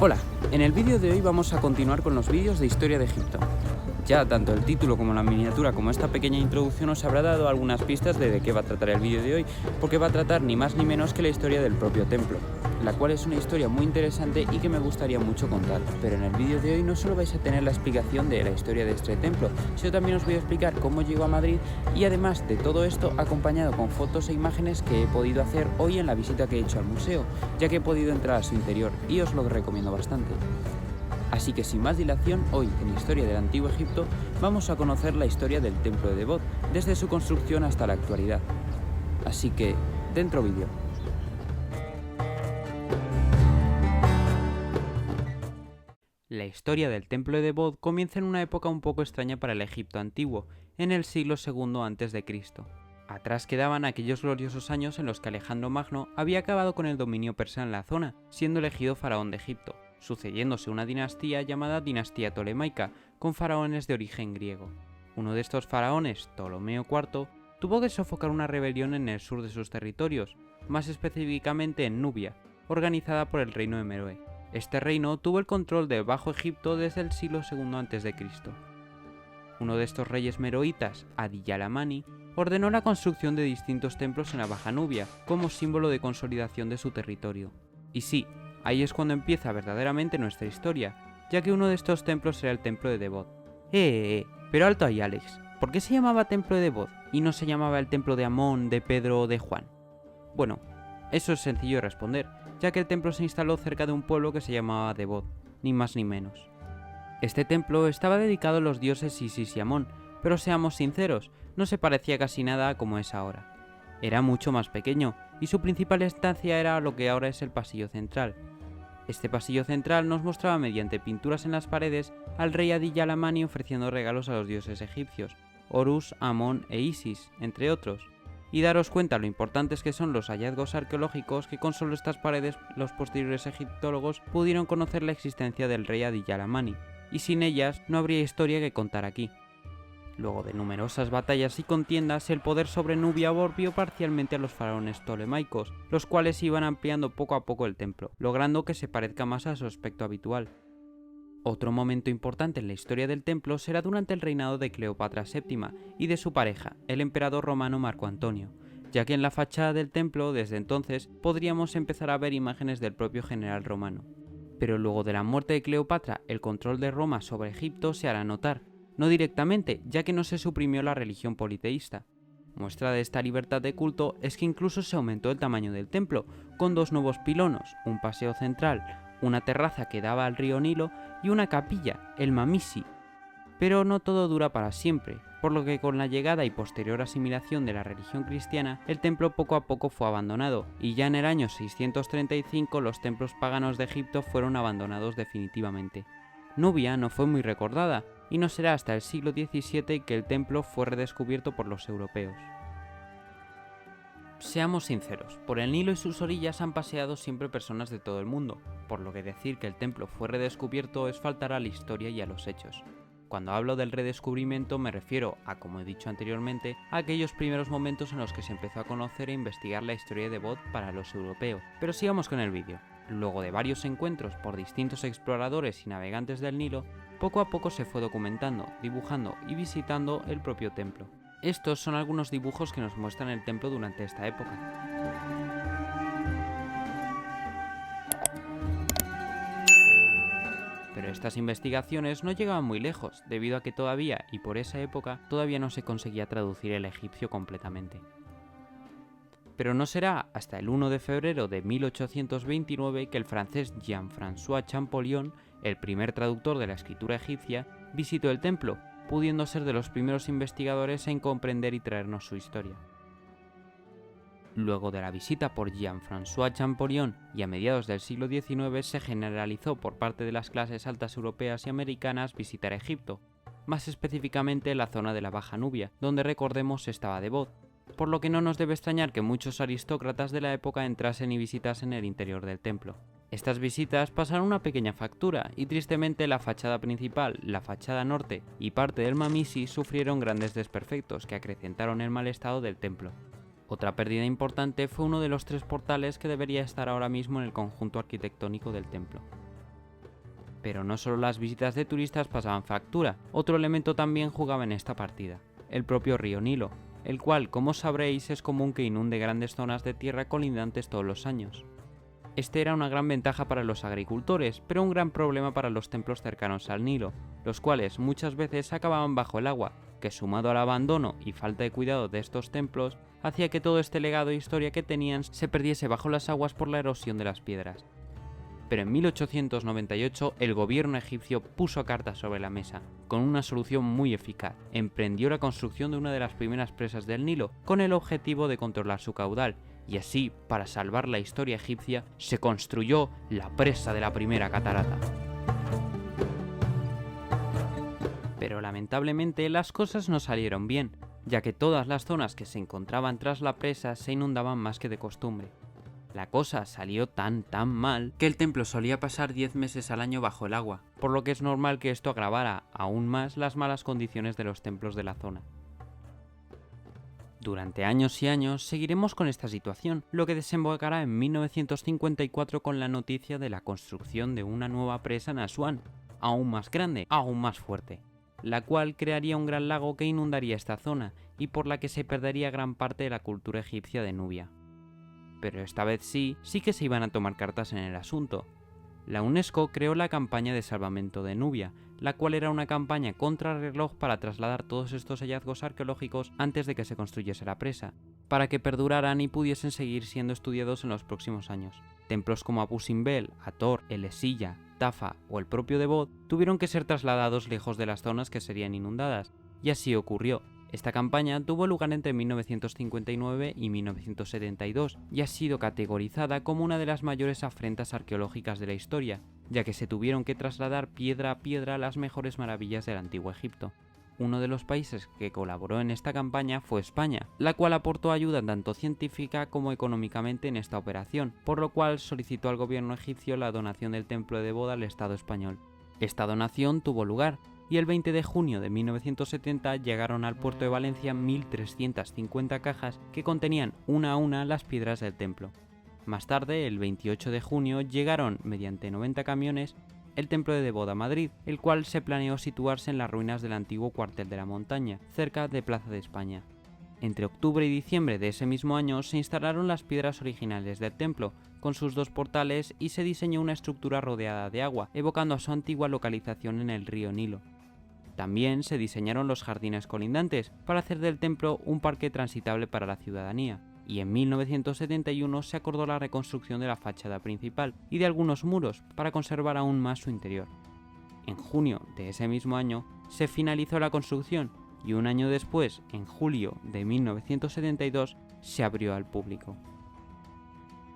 Hola, en el vídeo de hoy vamos a continuar con los vídeos de historia de Egipto. Ya tanto el título como la miniatura como esta pequeña introducción os habrá dado algunas pistas de qué va a tratar el vídeo de hoy, porque va a tratar ni más ni menos que la historia del propio templo, la cual es una historia muy interesante y que me gustaría mucho contar. Pero en el vídeo de hoy no solo vais a tener la explicación de la historia de este templo, sino también os voy a explicar cómo llegó a Madrid y además de todo esto acompañado con fotos e imágenes que he podido hacer hoy en la visita que he hecho al museo, ya que he podido entrar a su interior y os lo recomiendo bastante. Así que sin más dilación, hoy en Historia del Antiguo Egipto vamos a conocer la historia del templo de Debod, desde su construcción hasta la actualidad. Así que, dentro vídeo. La historia del templo de Debod comienza en una época un poco extraña para el Egipto antiguo, en el siglo II a.C. Atrás quedaban aquellos gloriosos años en los que Alejandro Magno había acabado con el dominio persa en la zona, siendo elegido faraón de Egipto, sucediéndose una dinastía llamada dinastía tolemaica, con faraones de origen griego. Uno de estos faraones, Ptolomeo IV, tuvo que sofocar una rebelión en el sur de sus territorios, más específicamente en Nubia, organizada por el reino de Meroe. Este reino tuvo el control del Bajo Egipto desde el siglo II a.C. Uno de estos reyes meroitas, Adi-Yalamani, ordenó la construcción de distintos templos en la Baja Nubia, como símbolo de consolidación de su territorio. Y sí, ahí es cuando empieza verdaderamente nuestra historia, ya que uno de estos templos era el templo de Debod. Pero alto ahí, Alex, ¿por qué se llamaba templo de Debod y no se llamaba el templo de Amón, de Pedro o de Juan? Bueno, eso es sencillo de responder, ya que el templo se instaló cerca de un pueblo que se llamaba Debod, ni más ni menos. Este templo estaba dedicado a los dioses Isis y Amón, pero seamos sinceros, no se parecía casi nada a como es ahora. Era mucho más pequeño, y su principal estancia era lo que ahora es el pasillo central. Este pasillo central nos mostraba mediante pinturas en las paredes al rey Adi-Yalamani ofreciendo regalos a los dioses egipcios, Horus, Amón e Isis, entre otros. Y daros cuenta lo importantes que son los hallazgos arqueológicos que con solo estas paredes los posteriores egiptólogos pudieron conocer la existencia del rey Adi-Yalamani, y sin ellas no habría historia que contar aquí. Luego de numerosas batallas y contiendas, el poder sobre Nubia volvió parcialmente a los faraones tolemaicos, los cuales iban ampliando poco a poco el templo, logrando que se parezca más a su aspecto habitual. Otro momento importante en la historia del templo será durante el reinado de Cleopatra VII y de su pareja, el emperador romano Marco Antonio, ya que en la fachada del templo desde entonces podríamos empezar a ver imágenes del propio general romano. Pero luego de la muerte de Cleopatra, el control de Roma sobre Egipto se hará notar, no directamente, ya que no se suprimió la religión politeísta. Muestra de esta libertad de culto es que incluso se aumentó el tamaño del templo, con dos nuevos pilonos, un paseo central, una terraza que daba al río Nilo y una capilla, el Mamisi. Pero no todo dura para siempre, por lo que con la llegada y posterior asimilación de la religión cristiana, el templo poco a poco fue abandonado, y ya en el año 635 los templos paganos de Egipto fueron abandonados definitivamente. Nubia no fue muy recordada, y no será hasta el siglo XVII que el templo fue redescubierto por los europeos. Seamos sinceros, por el Nilo y sus orillas han paseado siempre personas de todo el mundo, por lo que decir que el templo fue redescubierto es faltar a la historia y a los hechos. Cuando hablo del redescubrimiento me refiero a, como he dicho anteriormente, a aquellos primeros momentos en los que se empezó a conocer e investigar la historia de Debod para los europeos. Pero sigamos con el vídeo. Luego de varios encuentros por distintos exploradores y navegantes del Nilo, poco a poco se fue documentando, dibujando y visitando el propio templo. Estos son algunos dibujos que nos muestran el templo durante esta época. Pero estas investigaciones no llegaban muy lejos, debido a que todavía, y por esa época, todavía no se conseguía traducir el egipcio completamente. Pero no será hasta el 1 de febrero de 1829 que el francés Jean-François Champollion, el primer traductor de la escritura egipcia, visitó el templo, pudiendo ser de los primeros investigadores en comprender y traernos su historia. Luego de la visita por Jean-François Champollion y a mediados del siglo XIX se generalizó por parte de las clases altas europeas y americanas visitar Egipto, más específicamente la zona de la Baja Nubia, donde recordemos estaba Debod, por lo que no nos debe extrañar que muchos aristócratas de la época entrasen y visitasen el interior del templo. Estas visitas pasaron una pequeña factura y tristemente la fachada principal, la fachada norte y parte del Mamisi sufrieron grandes desperfectos que acrecentaron el mal estado del templo. Otra pérdida importante fue uno de los 3 portales que debería estar ahora mismo en el conjunto arquitectónico del templo. Pero no solo las visitas de turistas pasaban factura, otro elemento también jugaba en esta partida, el propio río Nilo, el cual, como sabréis, es común que inunde grandes zonas de tierra colindantes todos los años. Este era una gran ventaja para los agricultores, pero un gran problema para los templos cercanos al Nilo, los cuales muchas veces acababan bajo el agua, que sumado al abandono y falta de cuidado de estos templos, hacía que todo este legado e historia que tenían se perdiese bajo las aguas por la erosión de las piedras. Pero en 1898 el gobierno egipcio puso cartas sobre la mesa, con una solución muy eficaz. Emprendió la construcción de una de las primeras presas del Nilo, con el objetivo de controlar su caudal, y así, para salvar la historia egipcia, se construyó la presa de la primera catarata. Pero lamentablemente las cosas no salieron bien, ya que todas las zonas que se encontraban tras la presa se inundaban más que de costumbre. La cosa salió tan mal que el templo solía pasar 10 meses al año bajo el agua, por lo que es normal que esto agravara aún más las malas condiciones de los templos de la zona. Durante años y años seguiremos con esta situación, lo que desembocará en 1954 con la noticia de la construcción de una nueva presa en Asuán, aún más grande, aún más fuerte, la cual crearía un gran lago que inundaría esta zona y por la que se perdería gran parte de la cultura egipcia de Nubia. Pero esta vez sí que se iban a tomar cartas en el asunto. La UNESCO creó la campaña de salvamento de Nubia, la cual era una campaña contrarreloj para trasladar todos estos hallazgos arqueológicos antes de que se construyese la presa, para que perduraran y pudiesen seguir siendo estudiados en los próximos años. Templos como Abu Simbel, Hathor, El Esilla, Tafa o el propio Debod tuvieron que ser trasladados lejos de las zonas que serían inundadas, y así ocurrió. Esta campaña tuvo lugar entre 1959 y 1972 y ha sido categorizada como una de las mayores afrentas arqueológicas de la historia, ya que se tuvieron que trasladar piedra a piedra las mejores maravillas del antiguo Egipto. Uno de los países que colaboró en esta campaña fue España, la cual aportó ayuda tanto científica como económicamente en esta operación, por lo cual solicitó al gobierno egipcio la donación del templo de Debod al Estado español. Esta donación tuvo lugar, y el 20 de junio de 1970 llegaron al puerto de Valencia 1.350 cajas que contenían una a una las piedras del templo. Más tarde, el 28 de junio, llegaron, mediante 90 camiones, el templo de Debod a Madrid, el cual se planeó situarse en las ruinas del antiguo cuartel de la montaña, cerca de Plaza de España. Entre octubre y diciembre de ese mismo año se instalaron las piedras originales del templo, con sus dos portales, y se diseñó una estructura rodeada de agua, evocando a su antigua localización en el río Nilo. También se diseñaron los jardines colindantes para hacer del templo un parque transitable para la ciudadanía, y en 1971 se acordó la reconstrucción de la fachada principal y de algunos muros para conservar aún más su interior. En junio de ese mismo año se finalizó la construcción y un año después, en julio de 1972, se abrió al público.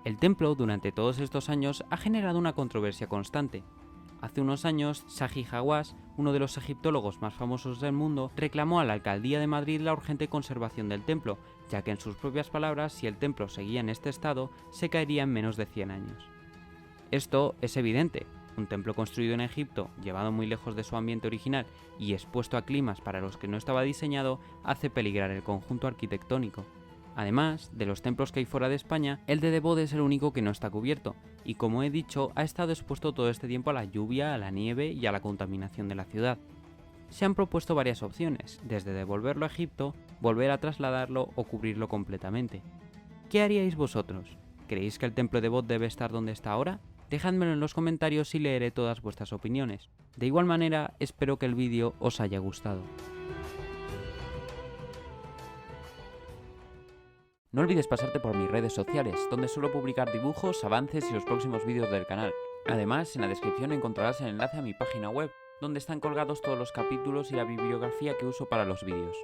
El templo durante todos estos años ha generado una controversia constante. Hace unos años, Zahi Hawass, uno de los egiptólogos más famosos del mundo, reclamó a la alcaldía de Madrid la urgente conservación del templo, ya que en sus propias palabras, si el templo seguía en este estado, se caería en menos de 100 años. Esto es evidente. Un templo construido en Egipto, llevado muy lejos de su ambiente original y expuesto a climas para los que no estaba diseñado, hace peligrar el conjunto arquitectónico. Además de los templos que hay fuera de España, el de Debod es el único que no está cubierto, y como he dicho, ha estado expuesto todo este tiempo a la lluvia, a la nieve y a la contaminación de la ciudad. Se han propuesto varias opciones, desde devolverlo a Egipto, volver a trasladarlo o cubrirlo completamente. ¿Qué haríais vosotros? ¿Creéis que el templo de Debod debe estar donde está ahora? Dejádmelo en los comentarios y leeré todas vuestras opiniones. De igual manera, espero que el vídeo os haya gustado. No olvides pasarte por mis redes sociales, donde suelo publicar dibujos, avances y los próximos vídeos del canal. Además, en la descripción encontrarás el enlace a mi página web, donde están colgados todos los capítulos y la bibliografía que uso para los vídeos.